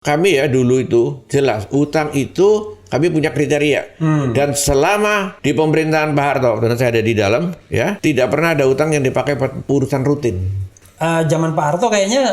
Kami ya dulu itu jelas utang itu kami punya kriteria dan selama di pemerintahan Pak Harto dan saya ada di dalam ya tidak pernah ada utang yang dipakai urusan rutin. Zaman Pak Harto kayaknya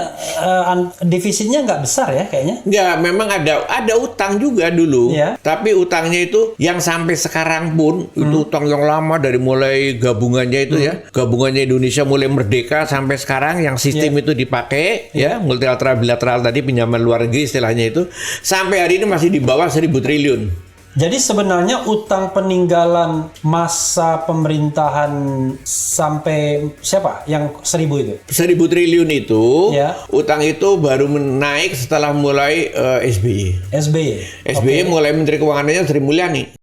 defisitnya nggak besar ya kayaknya. Nggak, memang ada utang juga dulu. Ya. Tapi utangnya itu yang sampai sekarang pun itu utang yang lama dari mulai gabungannya itu ya. Gabungannya Indonesia mulai merdeka sampai sekarang yang sistem itu dipakai ya, multilateral bilateral tadi pinjaman luar negeri istilahnya itu sampai hari ini masih di bawah 1.000 triliun. Jadi sebenarnya utang peninggalan masa pemerintahan sampai siapa yang 1.000 itu? 1.000 triliun itu, Ya. utang itu baru naik setelah mulai SBY. SBY. SBY mulai Menteri Keuangannya Sri Mulyani.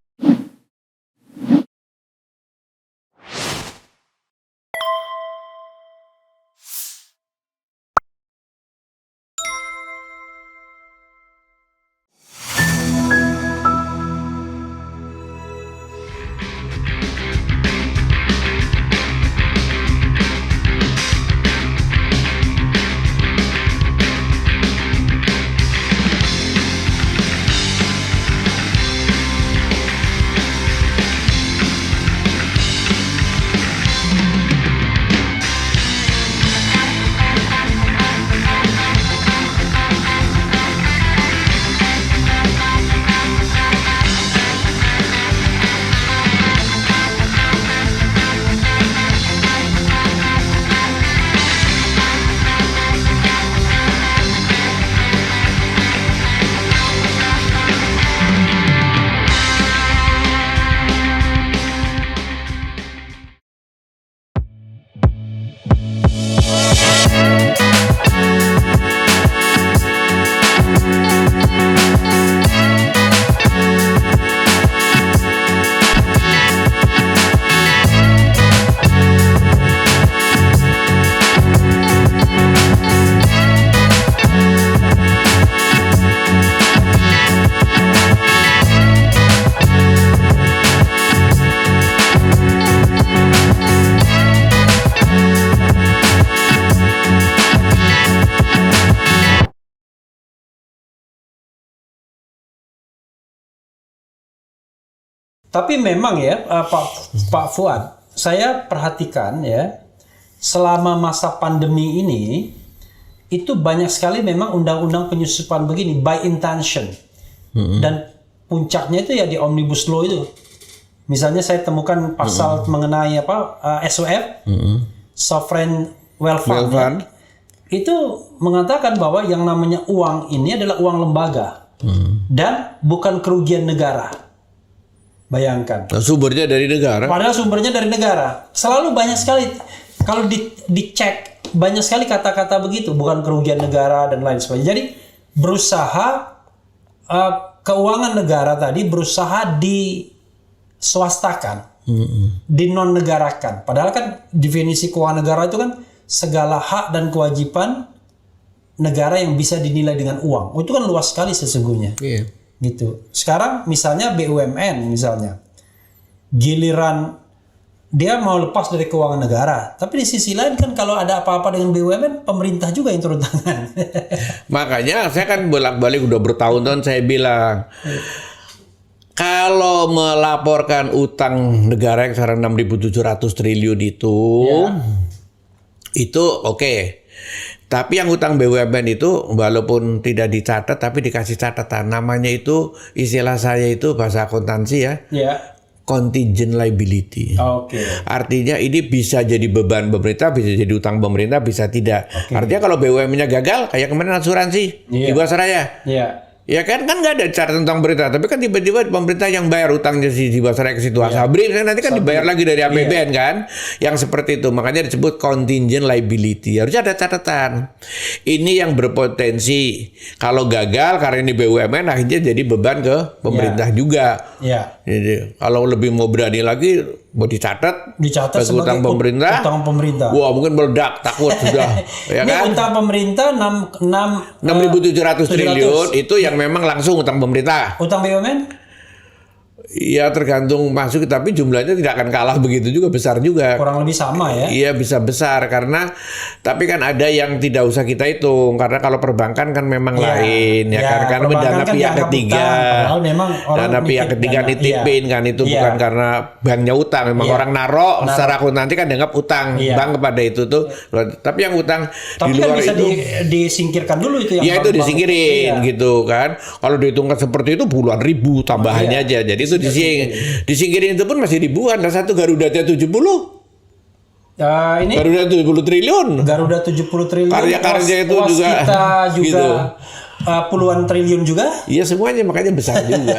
Tapi memang ya Pak Fuad, saya perhatikan ya selama masa pandemi ini itu banyak sekali memang undang-undang penyusupan begini by intention dan puncaknya itu ya di Omnibus Law itu. Misalnya saya temukan pasal mengenai SOF, Sovereign Wealth Fund. Ya, itu mengatakan bahwa yang namanya uang ini adalah uang lembaga dan bukan kerugian negara. Bayangkan. Nah, sumbernya dari negara. Padahal sumbernya dari negara. Selalu banyak sekali kalau dicek banyak sekali kata-kata begitu, bukan kerugian negara dan lain sebagainya. Jadi berusaha keuangan negara tadi berusaha diswastakan, dinon-negarakan. Padahal kan definisi keuangan negara itu kan segala hak dan kewajiban negara yang bisa dinilai dengan uang. Itu kan luas sekali sesungguhnya. Iya. Gitu. Sekarang misalnya BUMN misalnya, giliran dia mau lepas dari keuangan negara, tapi di sisi lain kan kalau ada apa-apa dengan BUMN, pemerintah juga yang turun tangan. Makanya saya kan bolak-balik udah bertahun-tahun saya bilang, kalau melaporkan utang negara yang sekarang 6.700 triliun itu oke. Tapi yang utang BUMN itu walaupun tidak dicatat tapi dikasih catatan. Namanya itu istilah saya itu bahasa akuntansi ya. Contingent liability. Artinya ini bisa jadi beban pemerintah, bisa jadi utang pemerintah, bisa tidak. Artinya kalau BUMN-nya gagal kayak kemarin asuransi Jiwasraya. Ya kan nggak ada cara tentang pemerintah, tapi kan tiba-tiba pemerintah yang bayar utangnya si Jiwasraya ke situ Asabri, nanti kan dibayar lagi dari APBN kan, yang seperti itu. Makanya disebut contingent liability. Harusnya ada catatan. Ini yang berpotensi kalau gagal karena ini BUMN akhirnya jadi beban ke pemerintah juga. Jadi kalau lebih mau berani lagi mau dicatat sebagai utang pemerintah. Wah, mungkin meledak, takut sudah. Ya kan? Ini utang pemerintah 6.700 triliun itu yang memang langsung utang pemerintah. Utang BUMN? Ya tergantung masuk, tapi jumlahnya tidak akan kalah begitu juga, besar juga. Kurang lebih sama ya? Iya bisa besar karena, tapi kan ada yang tidak usah kita hitung karena kalau perbankan kan memang lain ya kan, karena dana kan pihak ketiga, dana pihak ketiga nitipin kan itu bukan karena banknya utang, memang orang narok secara akuntansi kan dianggap utang bank kepada itu tuh, tapi yang utang tapi di luar kan bisa itu disingkirkan dulu itu yang ya itu disingkirin gitu kan. Kalau dihitungkan seperti itu puluhan ribu tambahannya aja, jadi itu disingkirin itu pun masih ribuan. Dan satu Garuda-nya 70. Ini Garuda 70 triliun. Garuda 70 triliun. Karya-karya itu juga. Kita juga gitu. Puluhan triliun juga. Iya semuanya makanya besar juga.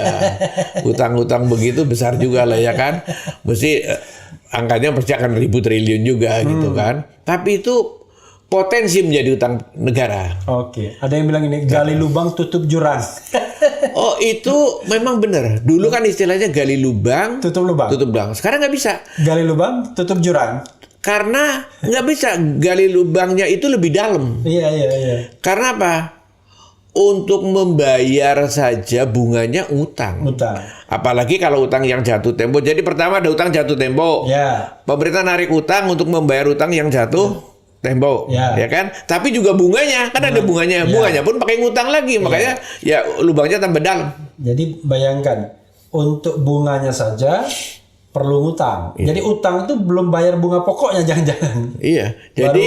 Utang-utang begitu besar juga lah ya kan. Mesti angkanya pasti akan ribu triliun juga gitu kan. Tapi itu potensi menjadi utang negara. Oke, ada yang bilang ini gali lubang tutup jurang. Oh itu memang benar. Dulu kan istilahnya gali lubang, tutup lubang. Tutup lubang. Sekarang nggak bisa. Gali lubang, tutup jurang. Karena nggak bisa, gali lubangnya itu lebih dalam. Iya. Karena apa? Untuk membayar saja bunganya utang. Apalagi kalau utang yang jatuh tempo. Jadi pertama ada utang jatuh tempo. Ya. Pemerintah narik utang untuk membayar utang yang jatuh tempo, ya kan? Tapi juga bunganya, kan ada bunganya. Bunganya pun pakai ngutang lagi, makanya ya lubangnya tambah dalam. Jadi bayangkan, untuk bunganya saja perlu ngutang. Jadi utang itu belum bayar bunga pokoknya jangan-jangan. Iya. Jadi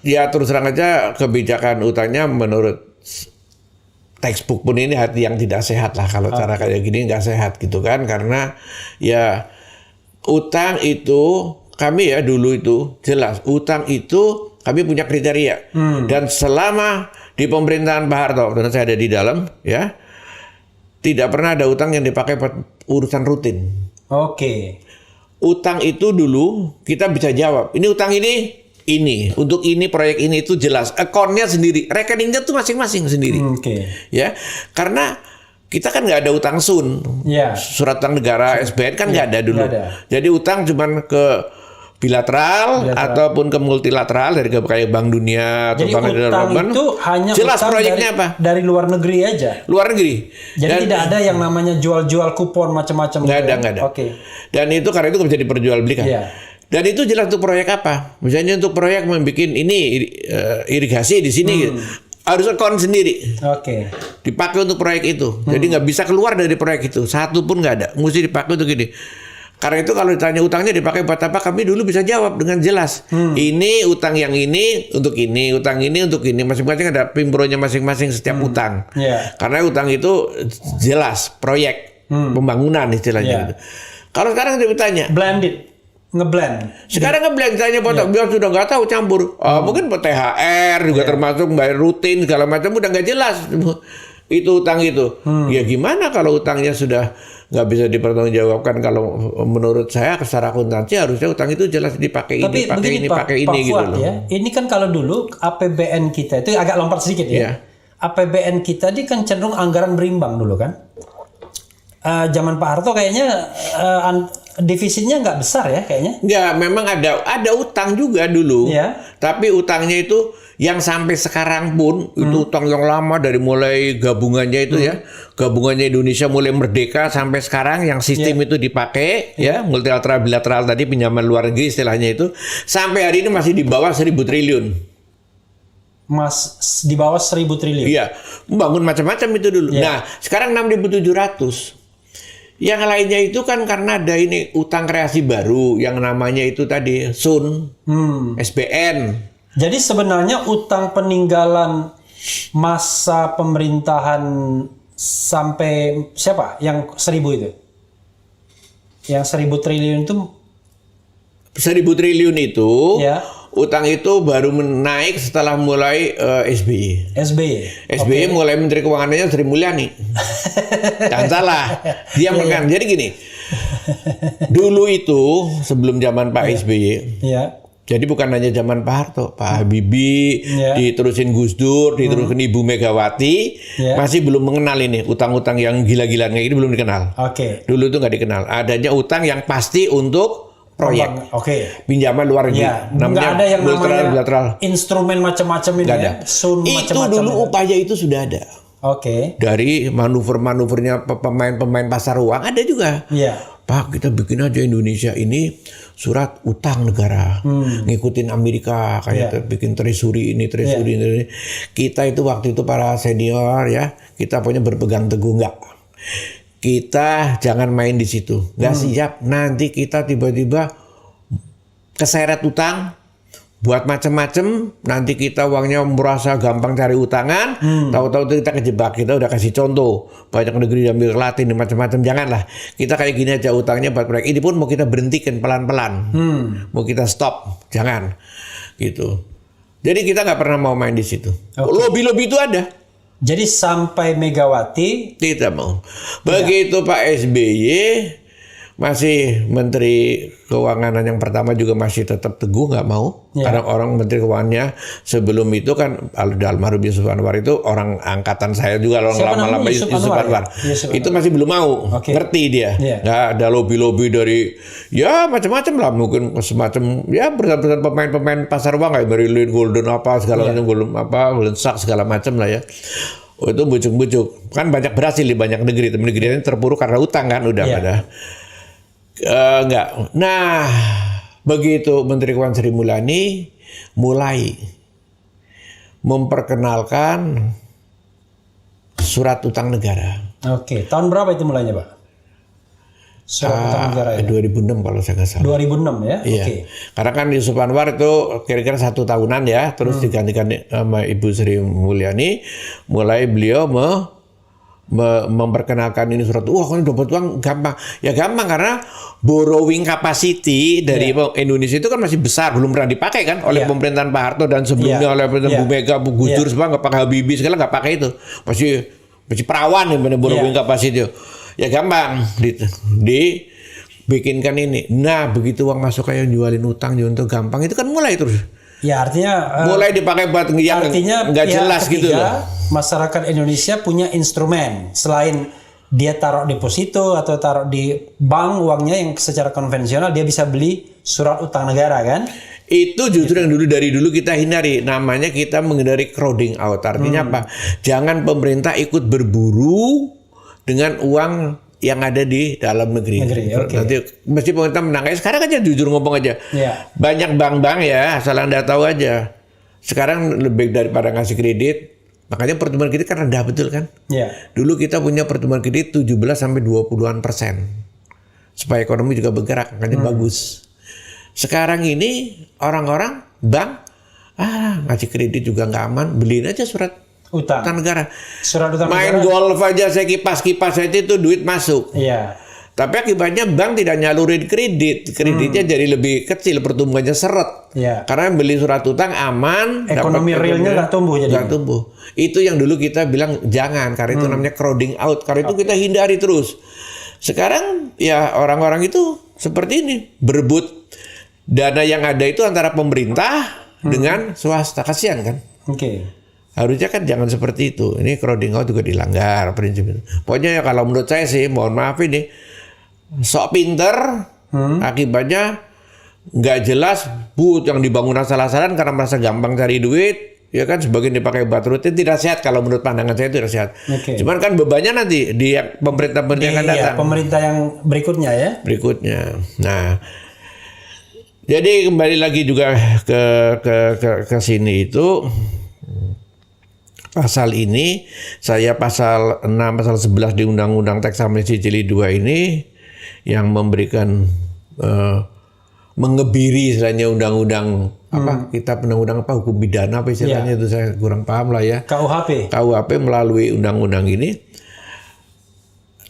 ya terus terang aja kebijakan utangnya menurut textbook pun ini hati yang tidak sehat lah kalau cara kayak gini nggak sehat gitu kan, karena ya utang itu kami ya dulu itu jelas utang itu kami punya kriteria dan selama di pemerintahan Pak Harto dan saya ada di dalam ya tidak pernah ada utang yang dipakai buat urusan rutin. Oke. Utang itu dulu kita bisa jawab ini utang ini untuk ini proyek ini itu jelas akunnya sendiri, rekeningnya tuh masing-masing sendiri. Ya karena kita kan nggak ada utang sun, surat utang negara SBN kan nggak ada dulu. Jadi utang cuman ke bilateral ataupun ke multilateral dari kayak Bank Dunia atau Bank Development. Itu hanya jelas proyeknya apa? Dari luar negeri aja. Luar negeri. Jadi tidak ada yang namanya jual-jual kupon macam-macam. Nggak ada. Oke. Dan itu karena itu bisa diperjualbelikan. Dan itu jelas untuk proyek apa? Misalnya untuk proyek membuat ini irigasi di sini. Harus akun sendiri. Dipakai untuk proyek itu. Jadi nggak bisa keluar dari proyek itu. Satu pun nggak ada. Mesti dipakai untuk ini. Karena itu kalau ditanya utangnya dipakai buat apa, kami dulu bisa jawab dengan jelas. Ini utang yang ini untuk ini, utang ini untuk ini. Masing-masing ada pimbronya masing-masing setiap utang. Karena utang itu jelas proyek pembangunan istilahnya gitu. Kalau sekarang ditanya blended, ngeblend. Sekarang ngeblend, tanya potong, biar sudah nggak tahu campur. Mungkin THR juga termasuk bayar rutin segala macam udah nggak jelas. Itu utang itu. Ya gimana kalau utangnya sudah nggak bisa dipertanggungjawabkan? Kalau menurut saya secara akuntansi harusnya utang itu jelas dipakai ini, pakai ini, pakai ini gitu loh. Ya, ini kan kalau dulu APBN kita itu agak lompat sedikit ya. APBN kita ini kan cenderung anggaran berimbang dulu kan. Zaman Pak Harto kayaknya defisitnya nggak besar ya kayaknya. Nggak, memang ada utang juga dulu. Tapi utangnya itu yang sampai sekarang pun itu utang yang lama dari mulai gabungannya itu ya. Gabungannya Indonesia mulai merdeka sampai sekarang yang sistem itu dipakai ya, multilateral bilateral tadi pinjaman luar negeri istilahnya itu sampai hari ini masih di bawah 1.000 triliun. Di bawah 1.000 triliun. Iya, membangun macam-macam itu dulu. Nah, sekarang 6.700. Yang lainnya itu kan karena ada ini utang kreasi baru yang namanya itu tadi SUN, SBN. Jadi sebenarnya utang peninggalan masa pemerintahan sampai siapa? Yang 1.000 itu? Yang 1.000 triliun itu? 1.000 triliun itu, utang itu baru naik setelah mulai SBY. SBY mulai Menteri Keuangannya Sri Mulyani. Jangan salah, dia menekan. Jadi gini, dulu itu sebelum zaman Pak SBY, jadi bukan hanya zaman Pak Harto, Pak Habibie, diterusin Gus Dur, diterusin Ibu Megawati, masih belum mengenal ini utang-utang yang gila-gilaan kayak ini belum dikenal. Dulu itu nggak dikenal. Adanya utang yang pasti untuk proyek, pinjaman luar negeri. Nggak ada yang namanya bilateral. Instrumen macam-macam ini. Itu dulu upaya itu sudah ada. Oke. Dari manuver-manuvernya pemain-pemain pasar uang ada juga. Iya. Pak, kita bikin aja Indonesia ini surat utang negara, ngikutin Amerika kayak bikin treasury ini. Kita itu waktu itu para senior ya, kita punya berpegang teguh enggak. Kita jangan main di situ, nggak siap. Nanti kita tiba-tiba keseret utang, buat macam-macam, nanti kita uangnya merasa gampang cari utangan, tahu-tahu kita kejebak. Kita udah kasih contoh, banyak negeri diambil Latin macam-macam. Janganlah, kita kayak gini aja utangnya buat proyek ini pun mau kita berhentikan pelan-pelan, mau kita stop, jangan gitu. Jadi kita nggak pernah mau main di situ. Lobby-lobby itu ada. Jadi sampai Megawati tidak mau. Begitu Pak SBY masih Menteri Keuangan yang pertama juga masih tetap teguh nggak mau. Karena orang Menteri Keuangannya sebelum itu kan almarhum Yusuf Anwar itu orang angkatan saya juga, orang lama-lama Yusuf Anwar. Itu masih belum mau, ngerti dia. Nggak ada lobby-lobby dari ya macam-macam lah, mungkin semacam ya berdasarkan pemain-pemain pasar uang kayak Marilyn Golden apa segala macam, Golden Sachs segala macam lah ya. Itu bujuk-bujuk kan banyak berhasil di banyak negeri, tapi negeri ini terpuruk karena utang kan udah pada. Enggak. Nah, begitu Menteri Keuangan Sri Mulyani mulai memperkenalkan surat utang negara. Oke, tahun berapa itu mulainya, Pak? Surat utang negara ya? 2006 kalau saya nggak salah. 2006 ya? Iya. Oke. Karena kan Yusuf Anwar itu kira-kira 1 tahunan ya, terus digantikan sama Ibu Sri Mulyani, mulai beliau memperkenalkan ini surat. Wah, kalau dapat uang gampang. Ya gampang karena borrowing capacity dari Indonesia itu kan masih besar, belum pernah dipakai kan oleh pemerintahan Pak Harto dan sebelumnya oleh pemerintahan Bu Mega, Bu Gus Dur, semua nggak pakai Habibie, segala nggak pakai itu. Masih perawan ya benar borrowing capacity. Ya gampang dibikinkan ini. Nah, begitu uang masuk kayak jualin utang, jualin itu gampang, itu kan mulai terus. Ya artinya mulai dipakai buat yang nggak jelas gitu loh. Masyarakat Indonesia punya instrumen selain dia taruh deposito atau taruh di bank uangnya yang secara konvensional, dia bisa beli surat utang negara kan? Itu justru yang dari dulu kita hindari, namanya kita menghindari crowding out. Artinya apa? Jangan pemerintah ikut berburu dengan uang yang ada di dalam negeri. Nanti mesti pemerintah menang. Sekarang aja jujur ngomong aja. Banyak bank-bank ya, asal Anda tahu aja. Sekarang lebih daripada ngasih kredit, makanya pertumbuhan kredit kan rendah betul kan? Dulu kita punya pertumbuhan kredit 17-20% supaya ekonomi juga bergerak, makanya bagus. Sekarang ini orang-orang bank ngasih kredit juga nggak aman, beliin aja surat utang negara. Surat utang main negara. Golf aja saya kipas-kipas aja itu duit masuk. Tapi akibatnya bank tidak nyalurin kreditnya jadi lebih kecil, pertumbuhannya seret. Karena beli surat utang aman, ekonomi realnya nggak tumbuh jadi. Nggak tumbuh. Itu yang dulu kita bilang jangan, karena itu namanya crowding out. Karena itu kita hindari terus. Sekarang ya orang-orang itu seperti ini, berebut dana yang ada itu antara pemerintah dengan swasta, kasihan kan? Harusnya kan jangan seperti itu. Ini crowding out juga dilanggar prinsip itu. Pokoknya ya kalau menurut saya sih, mohon maaf ini sok pinter, akibatnya nggak jelas, yang dibangun asal-asalan karena merasa gampang cari duit, ya kan sebagian dipakai buat rutin, tidak sehat kalau menurut pandangan saya itu tidak sehat. Cuman kan bebannya nanti di pemerintah yang akan datang. Pemerintah yang berikutnya ya. Berikutnya. Nah, jadi kembali lagi juga ke sini itu. Pasal ini, saya pasal 6, pasal 11 di Undang-Undang Teks Amnesti Jilid 2 ini yang memberikan mengebiri istilahnya undang-undang kita undang-undang hukum pidana apa istilahnya itu saya kurang paham lah ya. KUHP melalui undang-undang ini.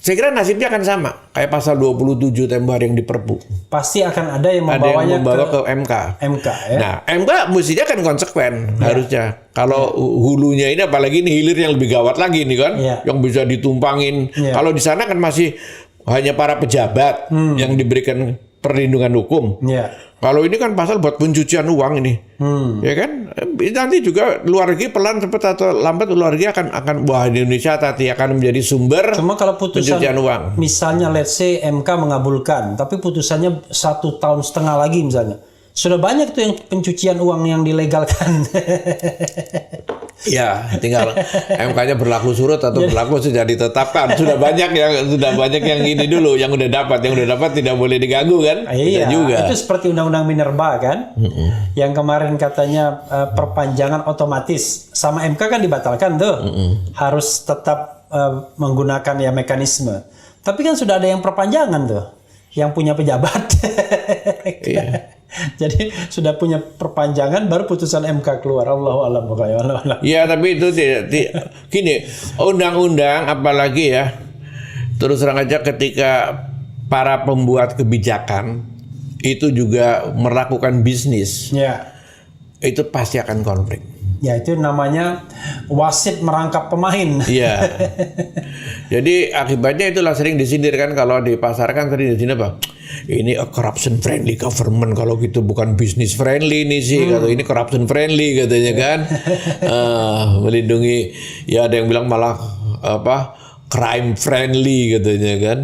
Saya kira nasibnya akan sama kayak pasal 27 tempo hari yang di Perpu. Pasti akan ada yang membawa ke MK. Ya. Nah, MK mestinya kan konsekuen harusnya. Kalau hulunya ini apalagi ini hilir yang lebih gawat lagi nih kan, yang bisa ditumpangin. Kalau di sana kan masih hanya para pejabat yang diberikan perlindungan hukum. Kalau ini kan pasal buat pencucian uang ini, ya kan? Nanti juga luar negeri pelan cepat atau lambat luar negeri akan wah di Indonesia tadi akan menjadi sumber. Cuma kalau putusan pencucian uang. Misalnya let's say MK mengabulkan, tapi putusannya 1,5 tahun lagi misalnya, Sudah banyak tuh yang pencucian uang yang dilegalkan. Ya, tinggal MK-nya berlaku surut atau berlaku sudah ditetapkan. Sudah banyak yang ini dulu, yang udah dapat tidak boleh diganggu kan? Iya, juga. Itu seperti undang-undang minerba kan, yang kemarin katanya perpanjangan otomatis sama MK kan dibatalkan tuh, harus tetap menggunakan ya mekanisme. Tapi kan sudah ada yang perpanjangan tuh, yang punya pejabat. Iya. Jadi sudah punya perpanjangan baru putusan MK keluar. Allahu a'lam pokoknya. Ya, tapi itu gini, undang-undang apalagi ya, terus terang aja ketika para pembuat kebijakan itu juga melakukan bisnis, Ya. itu pasti akan konflik. Ya, itu namanya wasit merangkap pemain. Iya. Jadi akibatnya itulah sering disindir kan, kalau dipasarkan sering disindir apa? Ini a corruption friendly government, kalau gitu bukan business friendly nih sih, kata ini corruption friendly katanya kan. Melindungi, ya ada yang bilang malah apa? Crime friendly katanya kan.